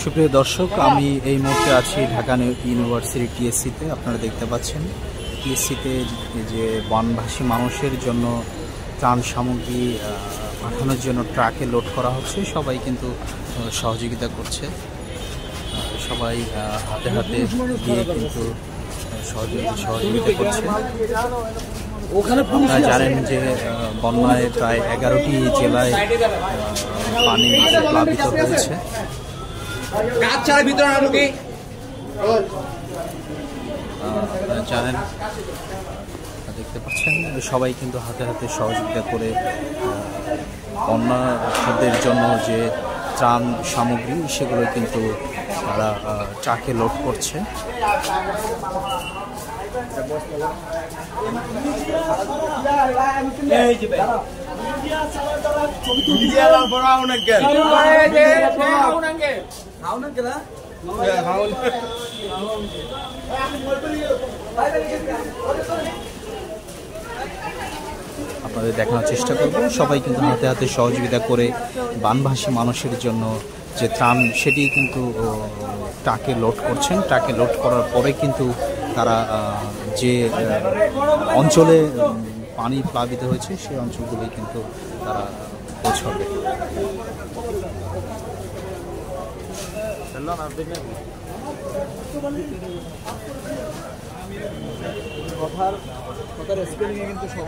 সুপ্রিয় দর্শক, আমি এই মুহূর্তে আছি ঢাকা ইউনিভার্সিটি টিএসসিতে। আপনারা দেখতে পাচ্ছেন টিএসসিতে যে বনবাসী মানুষের জন্য ত্রাণ সামগ্রী পাঠানোর জন্য ট্রাকে লোড করা হচ্ছে। সবাই কিন্তু সহযোগিতা করছে, সবাই হাতে হাতে দিয়ে কিন্তু সহযোগিতা করছে। আপনারা জানেন যে বন্যায় প্রায় 11টি জেলায় পানি প্লাবিত হয়েছে। জানেন, দেখতে পাচ্ছেন সবাই কিন্তু হাতে হাতে সহযোগিতা করে বন্যাদের জন্য যে ত্রাণ সামগ্রী সেগুলো কিন্তু তারা ট্রাকে লোড করছে। আপনাদের দেখানোর চেষ্টা করব, সবাই কিন্তু হাতে হাতে সহযোগিতা করে বানভাসী মানুষের জন্য যে ত্রাণ সেটি কিন্তু ট্রাকে লোড করছেন। ট্রাকে লোড করার পরে কিন্তু তারা যে অঞ্চলে পানি প্লাবিত হয়েছে সেই অঞ্চলগুলি কিন্তু তারা পৌঁছাবে। কথার স্পেলিংয়ে কিন্তু সব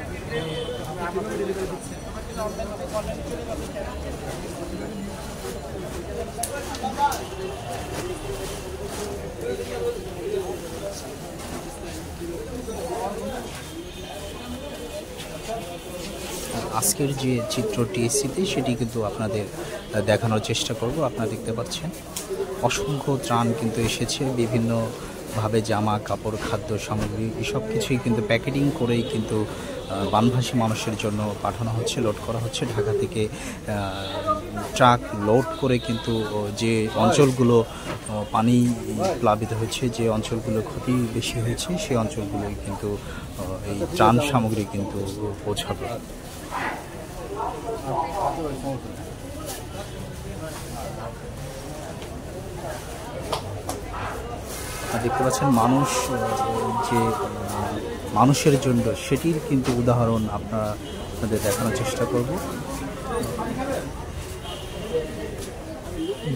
আজকের যে চিত্র টিএসসিতে সেটি কিন্তু আপনাদের দেখানোর চেষ্টা করব। আপনারা দেখতে পাচ্ছেন অসংখ্য ত্রাণ কিন্তু এসেছে, বিভিন্নভাবে জামা কাপড় খাদ্য সামগ্রী এসব কিছুই কিন্তু প্যাকেটিং করেই কিন্তু বানভাসী মানুষের জন্য পাঠানো হচ্ছে, লোড করা হচ্ছে। ঢাকা থেকে ট্রাক লোড করে কিন্তু যে অঞ্চলগুলো পানি প্লাবিত হয়েছে, যে অঞ্চলগুলো ক্ষতি বেশি হয়েছে সেই অঞ্চলগুলোই কিন্তু এই ত্রাণ সামগ্রী কিন্তু পৌঁছাবে। দেখতে পাচ্ছেন মানুষ যে মানুষের জন্য সেটির কিন্তু উদাহরণ আপনাদের দেখানোর চেষ্টা করব।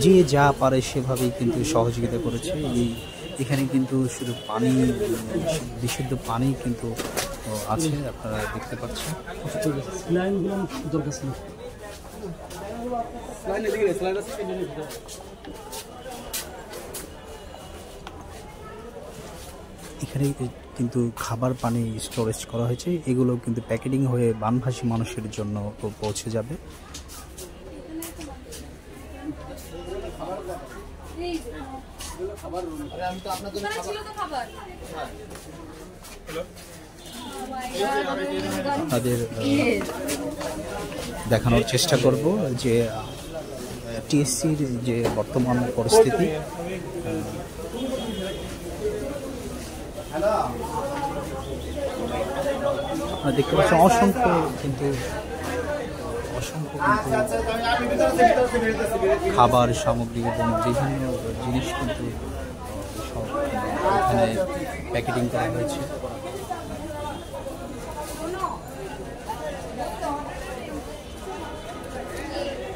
যে যা পারে সেভাবেই কিন্তু সহযোগিতা করেছে। এখানে কিন্তু শুধু পানি, বিশুদ্ধ পানি কিন্তু আছে, আপনারা দেখতে পাচ্ছেন। এখানে কিন্তু খাবার পানি স্টোরেজ করা হয়েছে, এগুলো কিন্তু প্যাকেটিং হয়ে বানভাসী মানুষের জন্য পৌঁছে যাবে। তাদের দেখানোর চেষ্টা করব যে টিএসসির যে বর্তমান পরিস্থিতি। দেখতে পাচ্ছেন অসংখ্য কিন্তু খাবার সামগ্রী এবং বিভিন্ন জিনিস কিন্তু সব এখানে প্যাকেটিং করা হয়েছে।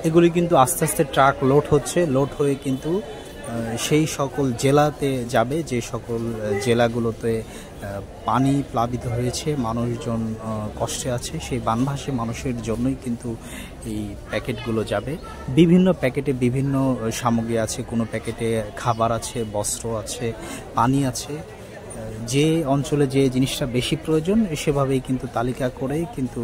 এগুলি কিন্তু আস্তে আস্তে ট্রাক লোড হচ্ছে, লোড হয়ে কিন্তু সেই সকল জেলাতে যাবে যে সকল জেলাগুলোতে পানি প্লাবিত হয়েছে, মানুষজন কষ্টে আছে, সেই বানভাসী মানুষের জন্যই কিন্তু এই প্যাকেটগুলো যাবে। বিভিন্ন প্যাকেটে বিভিন্ন সামগ্রী আছে, কোনো প্যাকেটে খাবার আছে, বস্ত্র আছে, পানি আছে। যে অঞ্চলে যে জিনিসটা বেশি প্রয়োজন সেভাবেই কিন্তু তালিকা করে কিন্তু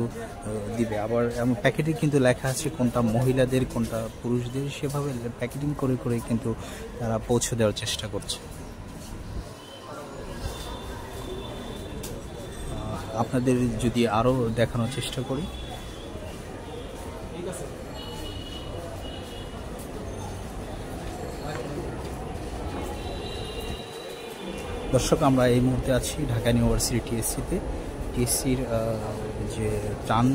দিবে। আবার এমন প্যাকেটে কিন্তু লেখা আছে কোনটা মহিলাদের কোনটা পুরুষদের, সেভাবে প্যাকেটিং করে করে কিন্তু তারা পৌঁছে দেওয়ার চেষ্টা করছে। আপনাদের যদি আরও দেখানোর চেষ্টা করি, দর্শক, আমরা এই মুহূর্তে আছি ঢাকা ইউনিভার্সিটি টিএসসিতে। টিএসসির যে ত্রাণ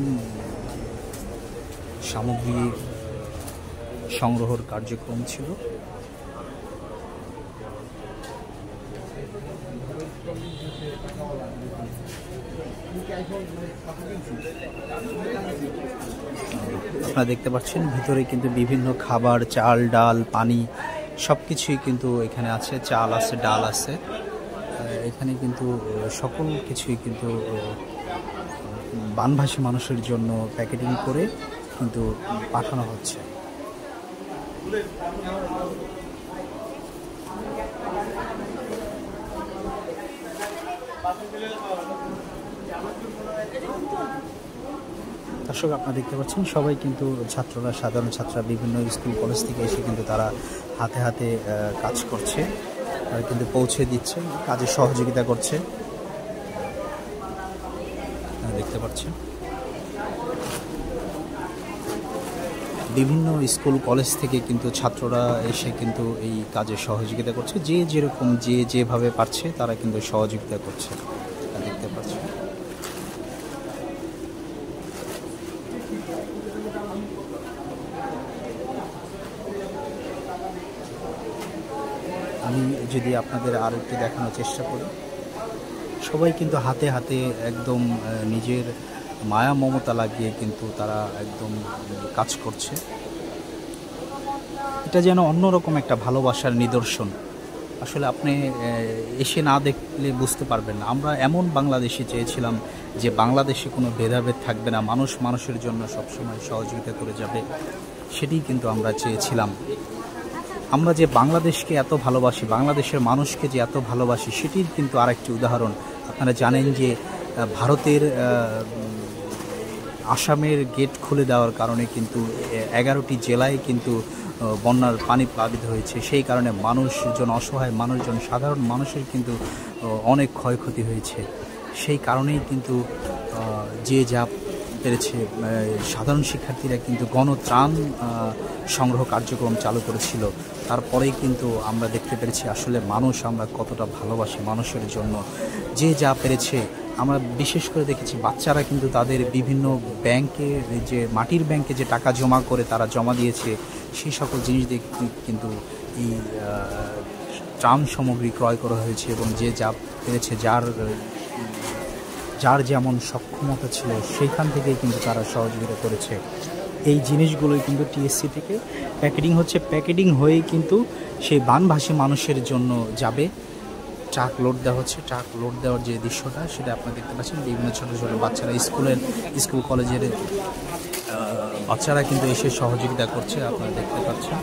সামগ্রী সংগ্রহের কার্যক্রম ছিল আপনারা দেখতে পাচ্ছেন ভিতরে কিন্তু বিভিন্ন খাবার, চাল, ডাল, পানি সবকিছুই কিন্তু এখানে আছে। চাল আছে, ডাল আছে, এখানে কিন্তু সকল কিছুই কিন্তু বানভাসী মানুষের জন্য প্যাকেটিং করে কিন্তু পাঠানো হচ্ছে। দর্শক, আপনারা দেখতে পাচ্ছেন সবাই কিন্তু ছাত্ররা, সাধারণ ছাত্ররা বিভিন্ন স্কুল কলেজ থেকে এসে কিন্তু তারা হাতে হাতে কাজ করছে, তারা কিন্তু পৌঁছে দিচ্ছে, কাজে সহযোগিতা করছে। দেখতে পাচ্ছেন বিভিন্ন স্কুল কলেজ থেকে কিন্তু ছাত্ররা এসে কিন্তু এই কাজে সহযোগিতা করছে। যে যেরকম যে যেভাবে পারছে তারা কিন্তু সহযোগিতা করছে, দেখতে পাচ্ছেন। আমি যদি আপনাদের আর একটু দেখানোর চেষ্টা করি, সবাই কিন্তু হাতে হাতে একদম নিজের মায়া মমতা লাগিয়ে কিন্তু তারা একদম কাজ করছে। এটা যেন অন্যরকম একটা ভালোবাসার নিদর্শন। আসলে আপনি এসে না দেখলে বুঝতে পারবেন না। আমরা এমন বাংলাদেশে চেয়েছিলাম যে বাংলাদেশে কোনো ভেদাভেদ থাকবে না, মানুষ মানুষের জন্য সবসময় সহযোগিতা করে যাবে, সেটাই কিন্তু আমরা চেয়েছিলাম। আমরা যে বাংলাদেশকে এত ভালোবাসি, বাংলাদেশের মানুষকে যে এত ভালোবাসি, সেটির কিন্তু আরেকটি উদাহরণ। আপনারা জানেন যে ভারতের আসামের গেট খুলে দেওয়ার কারণে কিন্তু 11টি জেলায় কিন্তু বন্যার পানি প্লাবিত হয়েছে। সেই কারণে মানুষজন, অসহায় মানুষজন, সাধারণ মানুষের কিন্তু অনেক ক্ষয়ক্ষতি হয়েছে। সেই কারণেই কিন্তু যে যা পেরেছে, সাধারণ শিক্ষার্থীরা কিন্তু গণত্রাণ সংগ্রহ কার্যক্রম চালু করেছিল। তারপরেই কিন্তু আমরা দেখতে পেরেছি আসলে মানুষ আমরা কতটা ভালোবাসি মানুষের জন্য। যে যা পেরেছে, আমরা বিশেষ করে দেখেছি বাচ্চারা কিন্তু তাদের বিভিন্ন ব্যাংকে, যে মাটির ব্যাংকে যে টাকা জমা করে তারা জমা দিয়েছে, সেই সকল জিনিস দিয়ে কিন্তু এই ত্রাণ সামগ্রী ক্রয় করা হয়েছে। এবং যে যা পেরেছে, যার যেমন সক্ষমতা ছিল সেইখান থেকে কিন্তু তারা সহযোগিতা করেছে। এই জিনিসগুলোই কিন্তু টিএসসি থেকে প্যাকেটিং হচ্ছে, প্যাকেটিং হয়েই কিন্তু সেই বানভাসী মানুষের জন্য যাবে। ট্রাক লোড দেওয়া হচ্ছে, ট্রাক লোড দেওয়ার যে দৃশ্যটা সেটা আপনারা দেখতে পাচ্ছেন। বিভিন্ন ছোটো ছোটো বাচ্চারা, স্কুল কলেজের বাচ্চারা কিন্তু এসে সহযোগিতা করছে, আপনারা দেখতে পাচ্ছেন।